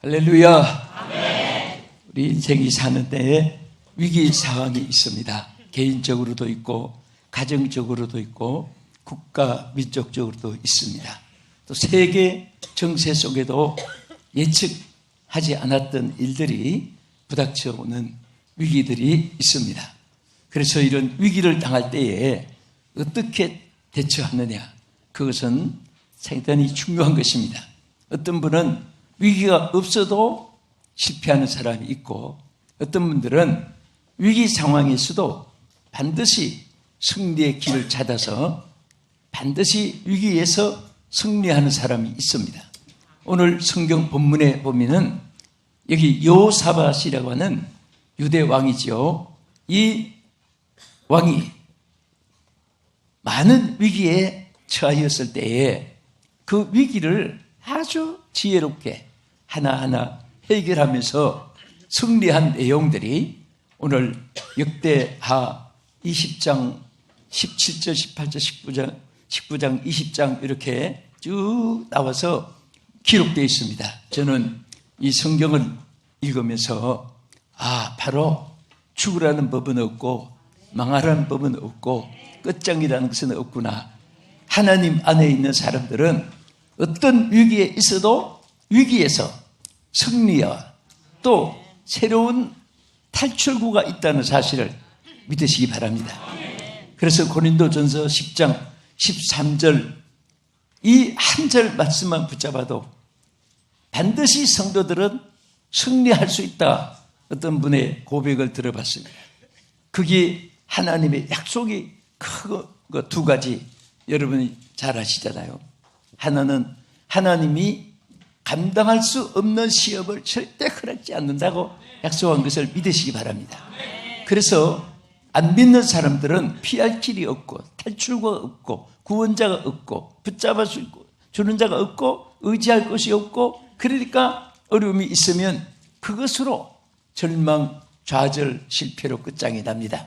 할렐루야. 아멘. 우리 인생이 사는 때에 위기 상황이 있습니다. 개인적으로도 있고 가정적으로도 있고 국가 민족적으로도 있습니다. 또 세계 정세 속에도 예측하지 않았던 일들이 부닥쳐 오는 위기들이 있습니다. 그래서 이런 위기를 당할 때에 어떻게 대처하느냐, 그것은 상당히 중요한 것입니다. 어떤 분은 위기가 없어도 실패하는 사람이 있고, 어떤 분들은 위기 상황에서도 반드시 승리의 길을 찾아서 반드시 위기에서 승리하는 사람이 있습니다. 오늘 성경 본문에 보면은 여기 여호사밧이라고 하는 유대 왕이지요. 이 왕이 많은 위기에 처하였을 때에 그 위기를 아주 지혜롭게 하나하나 해결하면서 승리한 내용들이 오늘 역대하 20장 17절, 18절, 19장, 20장 이렇게 쭉 나와서 기록되어 있습니다. 저는 이 성경을 읽으면서 바로 죽으라는 법은 없고 망하라는 법은 없고 끝장이라는 것은 없구나. 하나님 안에 있는 사람들은 어떤 위기에 있어도 위기에서 승리와 또 새로운 탈출구가 있다는 사실을 믿으시기 바랍니다. 그래서 고린도전서 10장 13절 이 한 절 말씀만 붙잡아도 반드시 성도들은 승리할 수 있다. 어떤 분의 고백을 들어봤습니다. 그게 하나님의 약속이 크고 두 가지 여러분이 잘 아시잖아요. 하나는 하나님이 감당할 수 없는 시험을 절대 허락지 않는다고 약속한 것을 믿으시기 바랍니다. 그래서 안 믿는 사람들은 피할 길이 없고 탈출구가 없고 구원자가 없고 붙잡아 주는 자가 없고 의지할 것이 없고, 그러니까 어려움이 있으면 그것으로 절망, 좌절, 실패로 끝장이 납니다.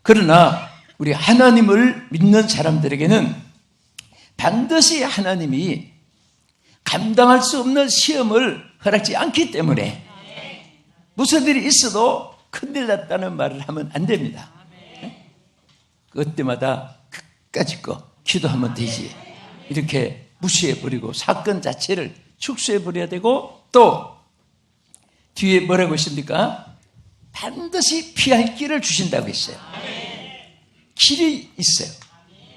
그러나 우리 하나님을 믿는 사람들에게는 반드시 하나님이 감당할 수 없는 시험을 허락지 않기 때문에 무슨 일이 있어도 큰일 났다는 말을 하면 안 됩니다. 그때마다 끝까지 기도하면 되지. 이렇게 무시해버리고 사건 자체를 축소해버려야 되고, 또 뒤에 뭐라고 했습니까? 반드시 피할 길을 주신다고 했어요. 길이 있어요.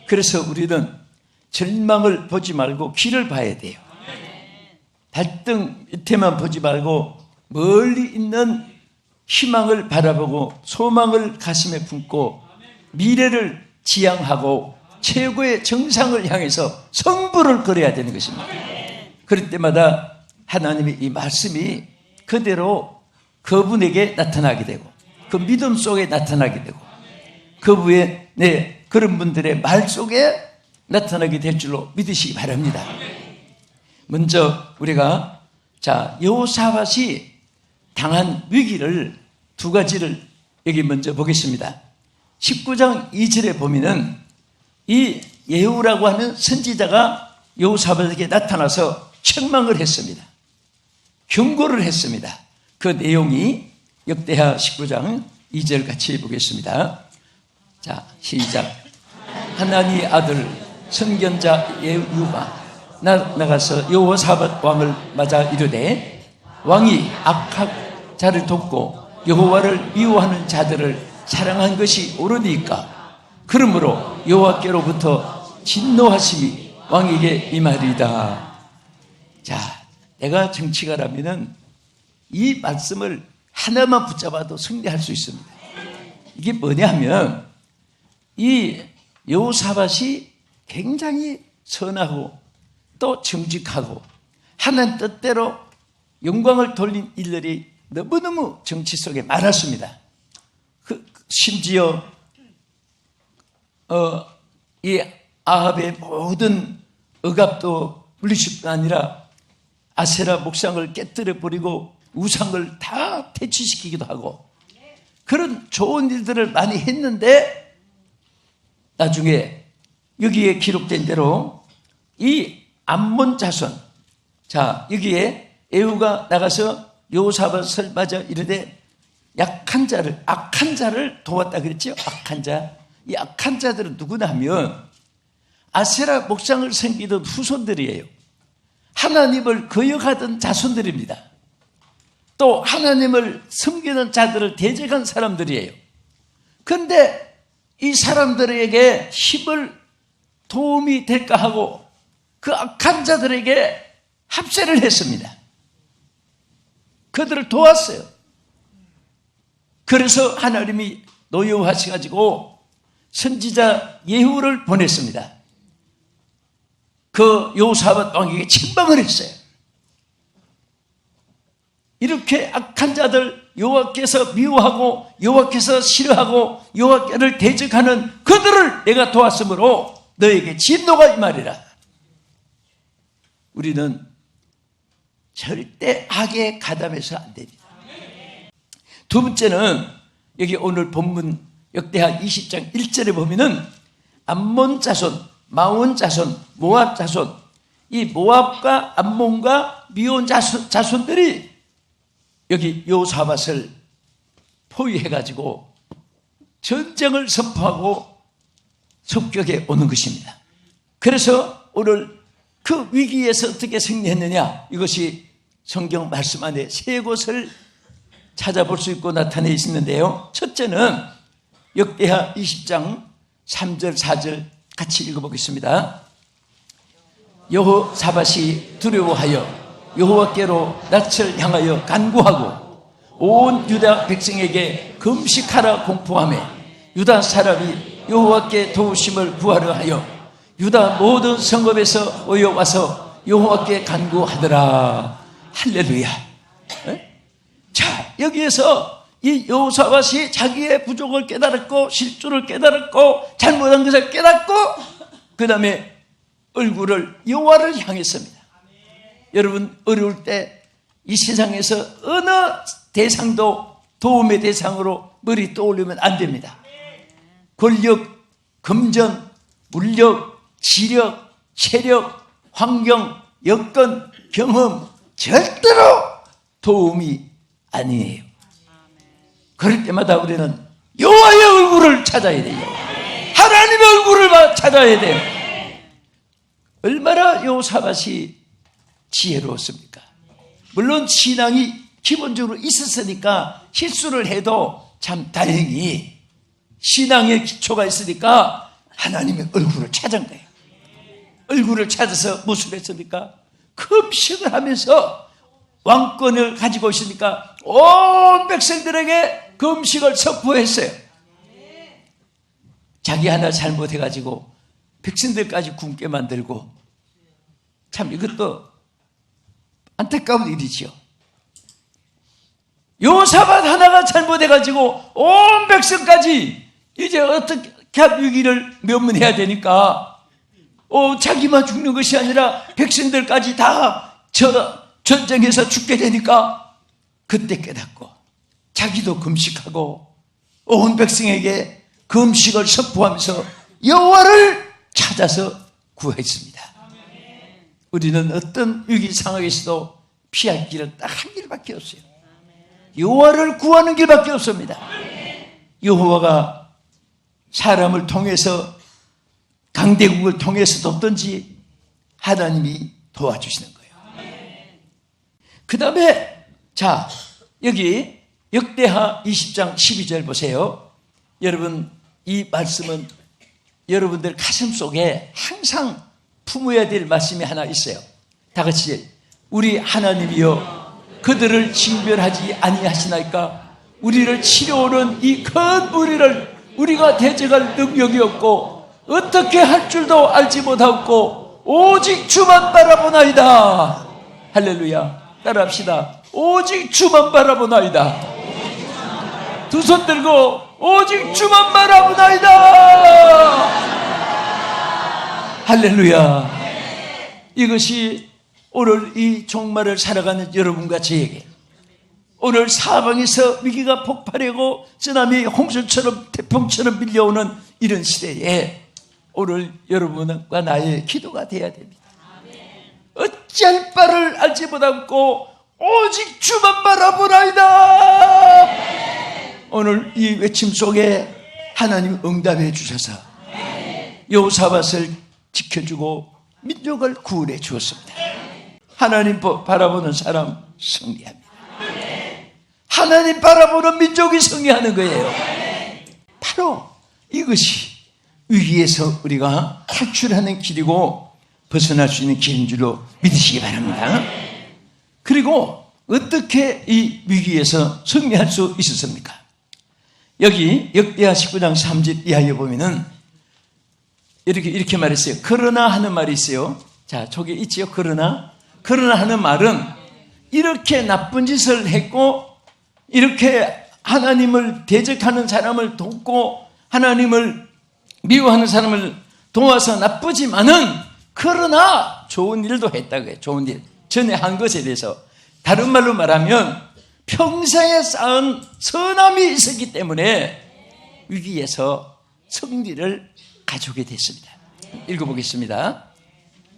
그래서 우리는 절망을 보지 말고 길을 봐야 돼요. 발등 밑에만 보지 말고 멀리 있는 희망을 바라보고 소망을 가슴에 품고 미래를 지향하고 최고의 정상을 향해서 성부를 걸어야 되는 것입니다. 그럴 때마다 하나님의 이 말씀이 그대로 그분에게 나타나게 되고 그 믿음 속에 나타나게 되고 그분의 그런 분들의 말 속에 나타나게 될 줄로 믿으시기 바랍니다. 먼저 우리가 여호사밧이 당한 위기를 두 가지를 여기 먼저 보겠습니다. 19장 2절에 보면은 이 예후라고 하는 선지자가 여호사밧에게 나타나서 책망을 했습니다. 경고를 했습니다. 그 내용이 역대하 19장 2절 같이 보겠습니다. 자, 시작. 하나님의 아들 선견자 예후가 나가서 여호사밧 왕을 맞아 이르되 왕이 악한 자를 돕고 여호와를 미워하는 자들을 사랑한 것이 옳으니까 그러므로 여호와께로부터 진노하심이 왕에게 임하리이다. 자, 내가 정치가라면은 이 말씀을 하나만 붙잡아도 승리할 수 있습니다. 이게 뭐냐면 이 여호사밧이 굉장히 선하고 또 정직하고 하나님 뜻대로 영광을 돌린 일들이 너무너무 정치 속에 많았습니다. 심지어 이 아합의 모든 억압도 물리칠 뿐 아니라 아세라 목상을 깨뜨려 버리고 우상을 다 퇴치시키기도 하고 그런 좋은 일들을 많이 했는데 나중에 여기에 기록된 대로 이 암몬 자손, 자 여기에 에후가 나가서 여호사밧을 맞아 이르되 악한 자를 도왔다 그랬죠. 악한 자. 이 악한 자들은 누구나 하면 아세라 목상을 섬기던 후손들이에요. 하나님을 거역하던 자손들입니다. 또 하나님을 섬기는 자들을 대적한 사람들이에요. 그런데 이 사람들에게 힘을 도움이 될까 하고 그 악한 자들에게 합세를 했습니다. 그들을 도왔어요. 그래서 하나님이 노여워하셔가지고 선지자 예후를 보냈습니다. 그 여호사밧 왕에게 책망을 했어요. 이렇게 악한 자들, 여호와께서 미워하고 여호와께서 싫어하고 여호와를 대적하는 그들을 내가 도왔으므로 너에게 진노가 임하리라. 우리는 절대 악에 가담해서 안 됩니다. 두 번째는 여기 오늘 본문 역대하 20장 1절에 보면은 암몬 자손, 마온 자손, 모압 자손, 이 모압과 암몬과 미온 자손들이 여기 여호사밧을 포위해가지고 전쟁을 선포하고 섭격에 오는 것입니다. 그래서 오늘 그 위기에서 어떻게 승리했느냐, 이것이 성경 말씀 안에 세 곳을 찾아볼 수 있고 나타내 있는데요. 첫째는 역대하 20장 3절 4절 같이 읽어보겠습니다. 여호사밧이 두려워하여 여호와께로 낯을 향하여 간구하고 온 유다 백성에게 금식하라 공포하며 유다 사람이 여호와께 도우심을 구하려 하여 유다 모든 성읍에서 모여와서 여호와께 간구하더라. 할렐루야. 자, 여기에서 이 여호사밧이 자기의 부족을 깨달았고 실수를 깨달았고 잘못한 것을 깨닫고 그 다음에 얼굴을 여호와를 향했습니다. 여러분, 어려울 때 이 세상에서 어느 대상도 도움의 대상으로 머리 떠올리면 안 됩니다. 권력, 금전, 물력, 지력, 체력, 환경, 여건, 경험 절대로 도움이 아니에요. 그럴 때마다 우리는 여호와의 얼굴을 찾아야 돼요. 하나님의 얼굴을 찾아야 돼요. 얼마나 여호사밧이 지혜로웠습니까? 물론 신앙이 기본적으로 있었으니까 실수를 해도 참 다행히 신앙의 기초가 있으니까 하나님의 얼굴을 찾은 거예요. 얼굴을 찾아서 무엇을 했습니까? 금식을 하면서 왕권을 가지고 있으니까 온 백성들에게 금식을 선포했어요. 자기 하나 잘못해가지고 백성들까지 굶게 만들고, 참 이것도 안타까운 일이죠. 여호사밧 하나가 잘못해가지고 온 백성까지 이제 어떻게 위기를 면문해야 되니까 자기만 죽는 것이 아니라 백성들까지 다 전쟁에서 죽게 되니까 그때 깨닫고 자기도 금식하고 온 백성에게 금식을 선포하면서 여호와를 찾아서 구했습니다. 우리는 어떤 위기 상황에서도 피할 길은 딱 한 길밖에 없어요. 여호와를 구하는 길밖에 없습니다. 여호와가 사람을 통해서 강대국을 통해서 돕든지 하나님이 도와주시는 거예요. 그 다음에 자, 여기 역대하 20장 12절 보세요. 여러분, 이 말씀은 여러분들 가슴 속에 항상 품어야 될 말씀이 하나 있어요. 다 같이, 우리 하나님이여 그들을 징별하지 아니하시나이까. 우리를 치료하는 이 큰 무리를 우리가 대적할 능력이 없고 어떻게 할 줄도 알지 못하고 오직 주만 바라보나이다. 할렐루야. 따라합시다. 오직 주만 바라보나이다. 두 손 들고 오직 주만 바라보나이다. 할렐루야. 이것이 오늘 이 종말을 살아가는 여러분과 저에게, 오늘 사방에서 위기가 폭발하고 쓰나미, 홍수처럼 태풍처럼 밀려오는 이런 시대에 오늘 여러분과 나의 기도가 되어야 됩니다. 어찌할 바를 알지 못하고 오직 주만 바라보나이다. 오늘 이 외침 속에 하나님 응답해 주셔서 여호사밧을 지켜주고 민족을 구원해 주었습니다. 하나님 바라보는 사람 승리합니다. 하나님 바라보는 민족이 승리하는 거예요. 바로 이것이 위기에서 우리가 탈출하는 길이고 벗어날 수 있는 길인 줄로 믿으시기 바랍니다. 그리고 어떻게 이 위기에서 승리할 수 있었습니까? 여기 역대하 19장 3절 이하에 보면은 이렇게 말했어요. 그러나 하는 말이 있어요. 자, 저기 있지요. 그러나 하는 말은 이렇게 나쁜 짓을 했고 이렇게 하나님을 대적하는 사람을 돕고 하나님을 미워하는 사람을 도와서 나쁘지만은 그러나 좋은 일도 했다고요. 좋은 일. 전에 한 것에 대해서. 다른 말로 말하면 평생에 쌓은 선함이 있었기 때문에 위기에서 승리를 가져오게 됐습니다. 읽어보겠습니다.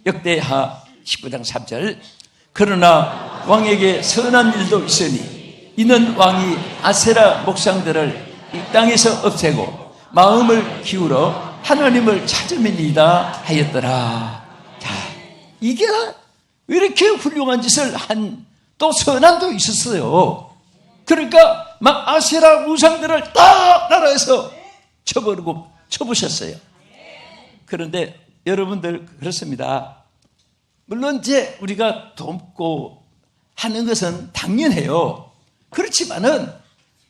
역대하 19장 3절. 그러나 왕에게 선한 일도 있으니 이는 왕이 아세라 목상들을 이 땅에서 없애고 마음을 기울여 하나님을 찾음이니이다 하였더라. 자, 이게 왜 이렇게 훌륭한 짓을 한 또 선함도 있었어요. 그러니까 막 아세라 우상들을 딱 나라에서 쳐버리고 쳐부셨어요. 그런데 여러분들 그렇습니다. 물론 이제 우리가 돕고 하는 것은 당연해요. 그렇지만은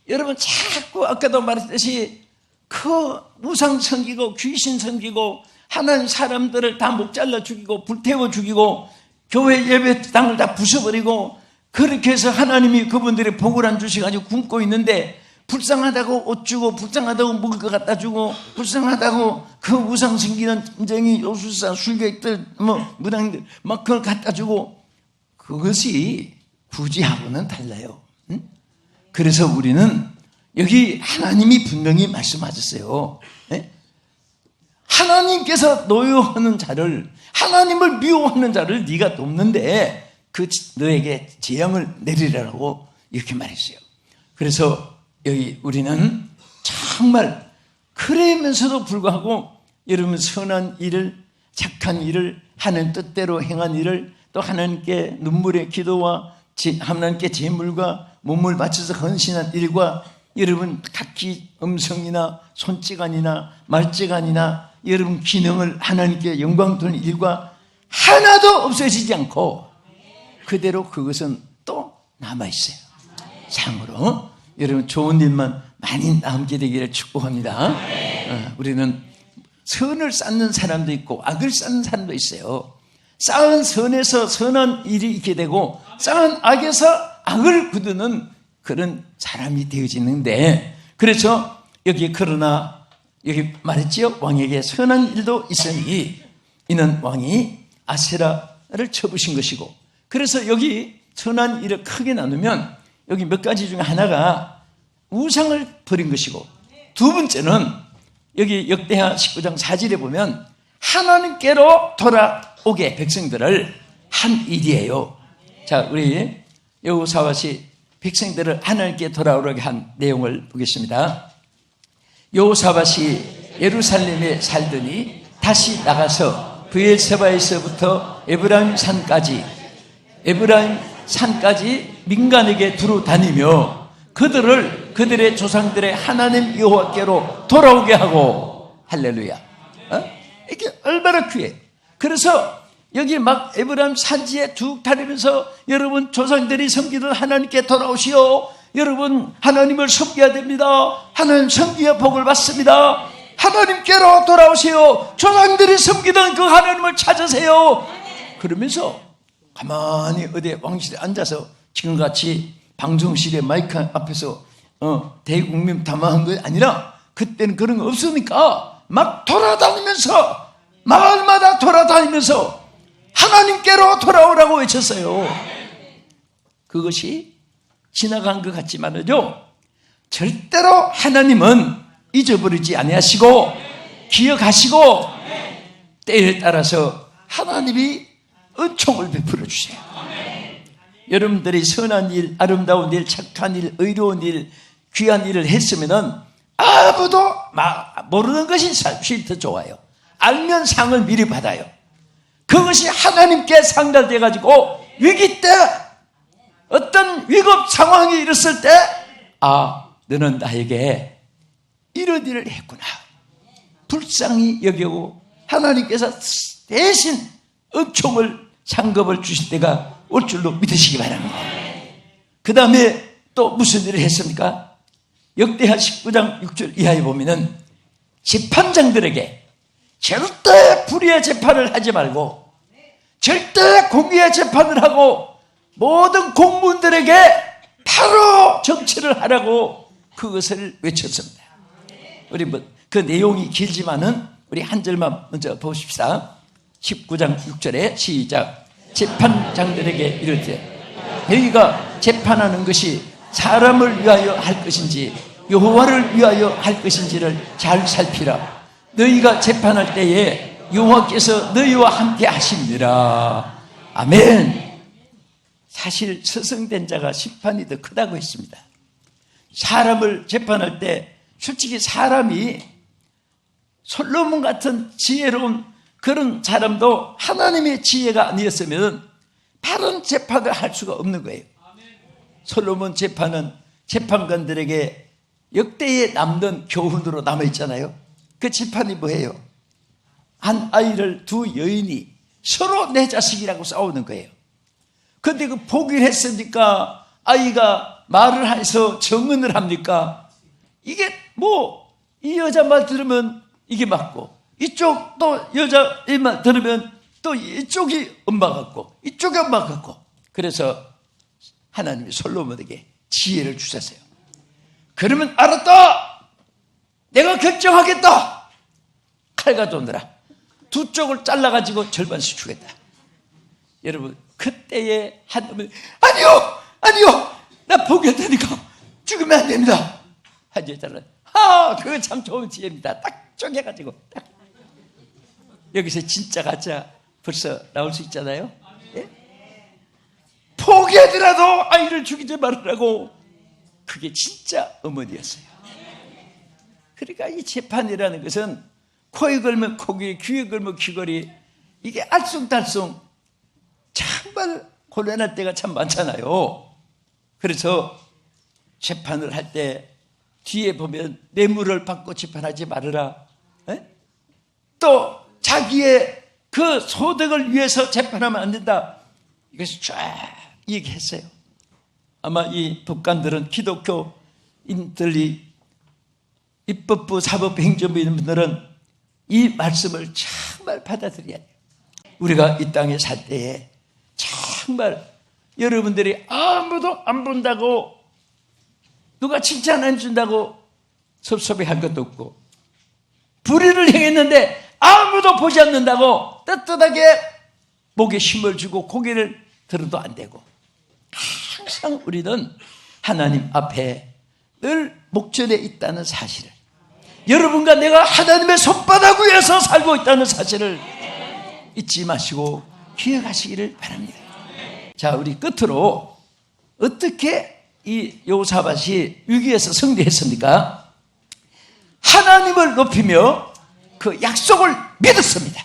여러분 자꾸 아까도 말했듯이 그 우상 섬기고 귀신 섬기고 하나님 사람들을 다 목 잘라 죽이고 불태워 죽이고 교회 예배당을 다 부숴버리고 그렇게 해서 하나님이 그분들의 복을 안 주셔가지고 굶고 있는데 불쌍하다고 옷 주고 불쌍하다고 먹을 거 갖다 주고 불쌍하다고 그 우상 섬기는 점쟁이 요술사 술객들 무당들 막 그걸 갖다 주고 그것이 구제하고는 달라요. 응? 그래서 우리는 여기 하나님이 분명히 말씀하셨어요. 네? 하나님께서 노여하는 자를 하나님을 미워하는 자를 네가 돕는데 그 너에게 재앙을 내리라고 이렇게 말했어요. 그래서 여기 우리는 정말 그러면서도 불구하고 여러분 선한 일을 착한 일을 하는 뜻대로 행한 일을 또 하나님께 눈물의 기도와 하나님께 제물과 몸을 바쳐서 헌신한 일과 여러분 각기 음성이나 손찌간이나 말찌간이나 여러분 기능을 하나님께 영광 돌리는 일과 하나도 없어지지 않고 그대로 그것은 또 남아있어요. 참으로 여러분 좋은 일만 많이 남게 되기를 축복합니다. 우리는 선을 쌓는 사람도 있고 악을 쌓는 사람도 있어요. 쌓은 선에서 선한 일이 있게 되고 쌓은 악에서 악을 거두는 그런 사람이 되어지는데 그래서 여기 그러나 여기 말했지요. 왕에게 선한 일도 있으니 이는 왕이 아세라를 쳐부신 것이고 그래서 여기 선한 일을 크게 나누면 여기 몇 가지 중에 하나가 우상을 버린 것이고 두 번째는 여기 역대하 19장 4절에 보면 하나님께로 돌아오게 백성들을 한 일이에요. 자, 우리 여호사밧이 백성들을 하나님께 돌아오게 한 내용을 보겠습니다. 여호사밧이 예루살렘에 살더니 다시 나가서 브엘세바에서부터 에브라임 산까지 민간에게 두루 다니며 그들의 조상들의 하나님 여호와께로 돌아오게 하고 할렐루야. 이게 얼마나 귀해. 그래서 여기 막 에브라임 산지에 쭉 다니면서 여러분 조상들이 섬기던 하나님께 돌아오시오. 여러분 하나님을 섬겨야 됩니다. 하나님 섬기야 복을 받습니다. 하나님께로 돌아오세요. 조상들이 섬기던 그 하나님을 찾으세요. 그러면서 가만히 어디 왕실에 앉아서 지금같이 방송실에 마이크 앞에서 대국민 담화한 게 아니라 그때는 그런 거 없으니까 막 돌아다니면서 마을마다 돌아다니면서 하나님께로 돌아오라고 외쳤어요. 그것이 지나간 것 같지만요 절대로 하나님은 잊어버리지 아니하시고 기억하시고 때에 따라서 하나님이 은총을 베풀어 주세요. 여러분들이 선한 일, 아름다운 일, 착한 일, 의로운 일, 귀한 일을 했으면은 아무도 모르는 것이 사실 더 좋아요. 알면 상을 미리 받아요. 그것이 하나님께 상달돼 가지고 위기 때, 어떤 위급 상황이 일었을 때, 너는 나에게 이런 일을 했구나, 불쌍히 여기고 하나님께서 대신 은총을, 상급을 주실 때가 올 줄로 믿으시기 바랍니다. 그 다음에 또 무슨 일을 했습니까? 역대하 19장 6절 이하에 보면은 재판장들에게 절대 불의의 재판을 하지 말고 절대 공의의 재판을 하고 모든 공무원들에게 바로 정치를 하라고 그것을 외쳤습니다. 우리 그 내용이 길지만은 우리 한 절만 먼저 보십시다. 19장 6절에 시작. 재판장들에게 이르되 너희가 재판하는 것이 사람을 위하여 할 것인지 여호와를 위하여 할 것인지를 잘 살피라. 너희가 재판할 때에 여호와께서 너희와 함께 하시니라. 아멘. 사실 서성된 자가 심판이 더 크다고 했습니다. 사람을 재판할 때 솔직히 사람이 솔로몬 같은 지혜로운 그런 사람도 하나님의 지혜가 아니었으면 바른 재판을 할 수가 없는 거예요. 솔로몬 재판은 재판관들에게 역대에 남는 교훈으로 남아있잖아요. 그 재판이 뭐예요? 한 아이를 두 여인이 서로 내 자식이라고 싸우는 거예요. 그런데 그 포기를 했으니까 아이가 말을 해서 정언을 합니까? 이게 이 여자 말 들으면 이게 맞고, 이쪽 또 여자 말 들으면 또 이쪽이 엄마 같고 이쪽이 엄마 같고. 그래서 하나님이 솔로몬에게 지혜를 주셨어요. 그러면 알았다, 내가 결정하겠다, 칼 가져오느라 두 쪽을 잘라가지고 절반씩 주겠다. 여러분, 그때에 한 놈은 아니요 나 포기했다니까 죽으면 안 됩니다. 한 여자는 그거 참 좋은 지혜입니다. 딱 쪼개가지고 딱. 여기서 진짜 가짜 벌써 나올 수 있잖아요. 예? 포기하더라도 아이를 죽이지 말으라고. 그게 진짜 어머니였어요. 그러니까 이 재판이라는 것은 코에 걸면 코귀, 귀에 걸면 귀걸이, 이게 알쏭달쏭 정말 곤란할 때가 참 많잖아요. 그래서 재판을 할 때 뒤에 보면 뇌물을 받고 재판하지 말으라. 에? 또 자기의 그 소득을 위해서 재판하면 안 된다. 이것을 쫙 얘기했어요. 아마 이 법관들은, 기독교인들이, 입법부, 사법부, 행정부 있는 분들은 이 말씀을 정말 받아들여야 돼요. 우리가 이 땅에 살 때에 정말 여러분들이 아무도 안 본다고, 누가 칭찬 안 준다고 섭섭해할 것도 없고, 불의를 행했는데 아무도 보지 않는다고 떳떳하게 목에 힘을 주고 고개를 들어도 안 되고, 항상 우리는 하나님 앞에 늘 목전에 있다는 사실을, 여러분과 내가 하나님의 손바닥 위에서 살고 있다는 사실을 잊지 마시고 기억하시기를 바랍니다. 자, 우리 끝으로 어떻게 이 여호사밧이 위기에서 승리했습니까? 하나님을 높이며 그 약속을 믿었습니다.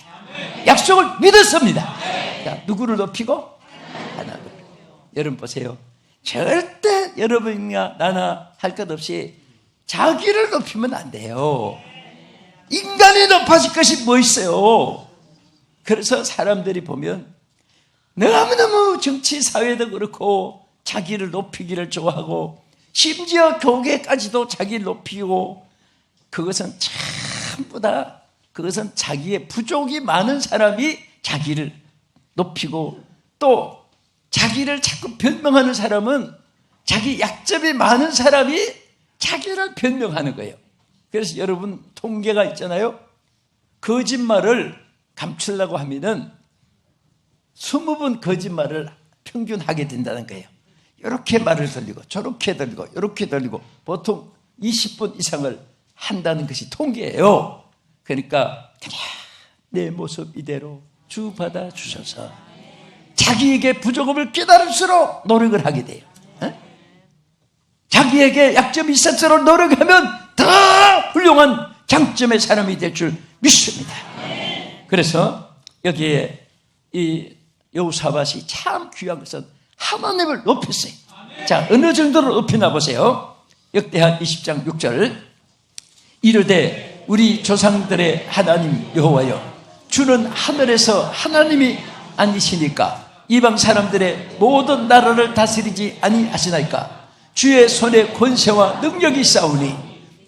약속을 믿었습니다. 자, 누구를 높이고? 하나님을. 여러분 보세요. 절대 여러분이나 나나 할 것 없이 자기를 높이면 안 돼요. 인간이 높아질 것이 뭐 있어요? 그래서 사람들이 보면 너무너무 정치 사회도 그렇고 자기를 높이기를 좋아하고, 심지어 교계까지도 자기를 높이고, 그것은 전부 다, 그것은 자기의 부족이 많은 사람이 자기를 높이고, 또 자기를 자꾸 변명하는 사람은 자기 약점이 많은 사람이 자기를 변명하는 거예요. 그래서 여러분 통계가 있잖아요. 거짓말을 감추려고 하면은 20번 거짓말을 평균 하게 된다는 거예요. 이렇게 말을 돌리고 저렇게 돌리고 이렇게 돌리고 보통 20번 이상을 한다는 것이 통계예요. 그러니까 그냥 내 모습 이대로 주 받아 주셔서, 자기에게 부족함을 깨달을수록 노력을 하게 돼요. 자기에게 약점이 있을수록 노력하면 더 훌륭한 장점의 사람이 될 줄 믿습니다. 그래서 여기에 이 여호사밧이 참 귀한 것은 하나님을 높였어요. 자, 어느 정도로 높이나 보세요. 역대하 20장 6절 이르되 우리 조상들의 하나님 여호와여 주는 하늘에서 하나님이 아니시니까 이방 사람들의 모든 나라를 다스리지 아니하시나이까 주의 손에 권세와 능력이 있사오니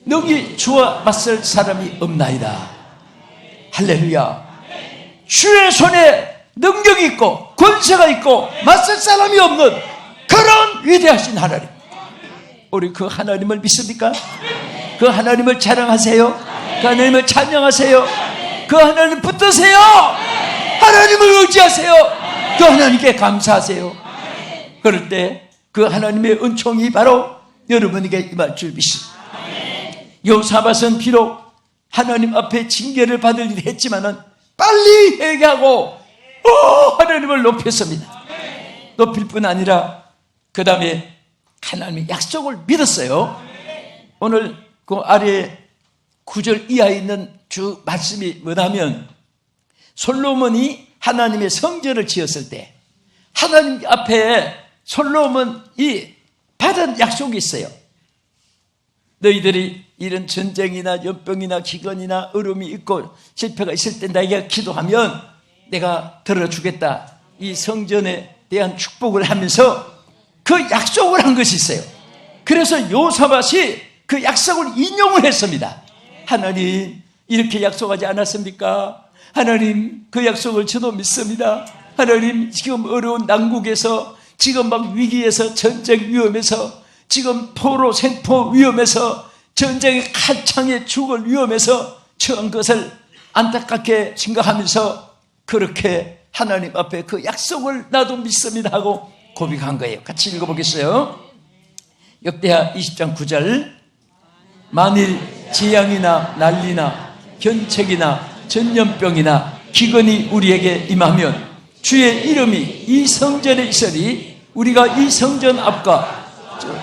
능히 주와 맞설 사람이 없나이다. 할렐루야. 주의 손에 능력이 있고 권세가 있고 맞설 사람이 없는 그런 위대하신 하나님, 우리 그 하나님을 믿습니까? 그 하나님을 자랑하세요. 그 하나님을 찬양하세요. 그 하나님 붙드세요. 하나님을 의지하세요. 그 하나님께 감사하세요. 그럴 때 그 하나님의 은총이 바로 여러분에게 임할 줄 믿습니다. 여호사밧은 비록 하나님 앞에 징계를 받을 일이 했지만은 빨리 회개하고 하나님을 높였습니다. 높일 뿐 아니라 그 다음에 하나님의 약속을 믿었어요. 오늘 그 아래 9절 이하에 있는 주 말씀이 뭐냐면 솔로몬이 하나님의 성전을 지었을 때 하나님 앞에 솔로몬이 받은 약속이 있어요. 너희들이 이런 전쟁이나 연병이나 기근이나 어려움이 있고 실패가 있을 때 나에게 기도하면 내가 들어주겠다. 이 성전에 대한 축복을 하면서 그 약속을 한 것이 있어요. 그래서 여호사밧이 그 약속을 인용을 했습니다. 하나님 이렇게 약속하지 않았습니까? 하나님 그 약속을 저도 믿습니다. 하나님 지금 어려운 난국에서 지금 막 위기에서 전쟁 위험에서 지금 포로 생포 위험에서 전쟁의 칼창에 죽을 위험에서 처한 것을 안타깝게 생각하면서 그렇게 하나님 앞에 그 약속을 나도 믿습니다 하고 고백한 거예요. 같이 읽어보겠어요. 역대하 20장 9절 만일 재앙이나 난리나 견책이나 전염병이나 기근이 우리에게 임하면 주의 이름이 이 성전에 있으리 우리가 이 성전 앞과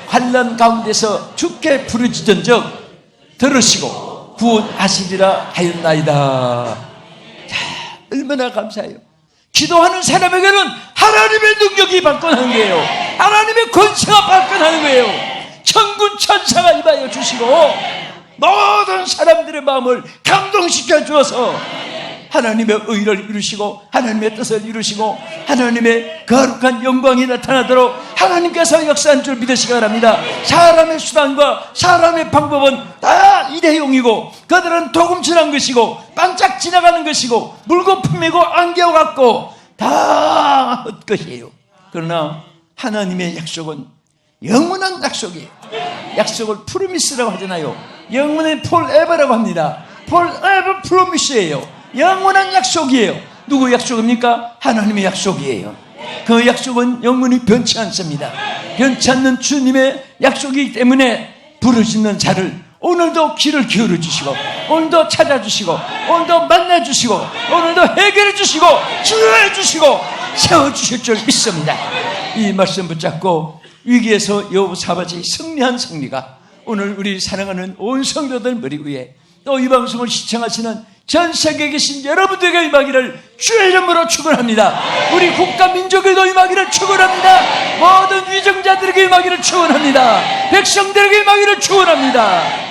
환난 가운데서 주께 부르짖은즉 들으시고 구원하시리라 하였나이다. 자, 얼마나 감사해요. 기도하는 사람에게는 하나님의 능력이 발권하는 거예요. 하나님의 권세가 발권하는 거예요. 천군 천사가 임하여 주시고 모든 사람들의 마음을 감동시켜 주어서 하나님의 의를 이루시고 하나님의 뜻을 이루시고 하나님의 거룩한 영광이 나타나도록 하나님께서 역사한 줄 믿으시기 바랍니다. 사람의 수단과 사람의 방법은 다 일회용이고 그들은 도금질한 것이고 반짝 지나가는 것이고 물거품이고 안개와 같고 다 헛것이에요. 그러나 하나님의 약속은 영원한 약속이에요. 약속을 프로미스라고 하잖아요. 영원의 forever라고 합니다. forever promise예요. 영원한 약속이에요. 누구 약속입니까? 하나님의 약속이에요. 그 약속은 영원히 변치 않습니다. 변치 않는 주님의 약속이기 때문에 부르짖는 자를 오늘도 귀를 기울여 주시고 오늘도 찾아주시고 오늘도 만나주시고 오늘도 해결해 주시고 치유해 주시고 세워주실 줄 믿습니다. 이 말씀 붙잡고 위기에서 여호사밧이 승리한 승리가 오늘 우리 사랑하는 온 성도들 머리 위에 또 이 방송을 시청하시는 전 세계에 계신 여러분들에게 임하기를 주의 이름으로 축원합니다. 우리 국가 민족에도 임하기를 축원합니다. 모든 위정자들에게 임하기를 축원합니다. 백성들에게 임하기를 축원합니다.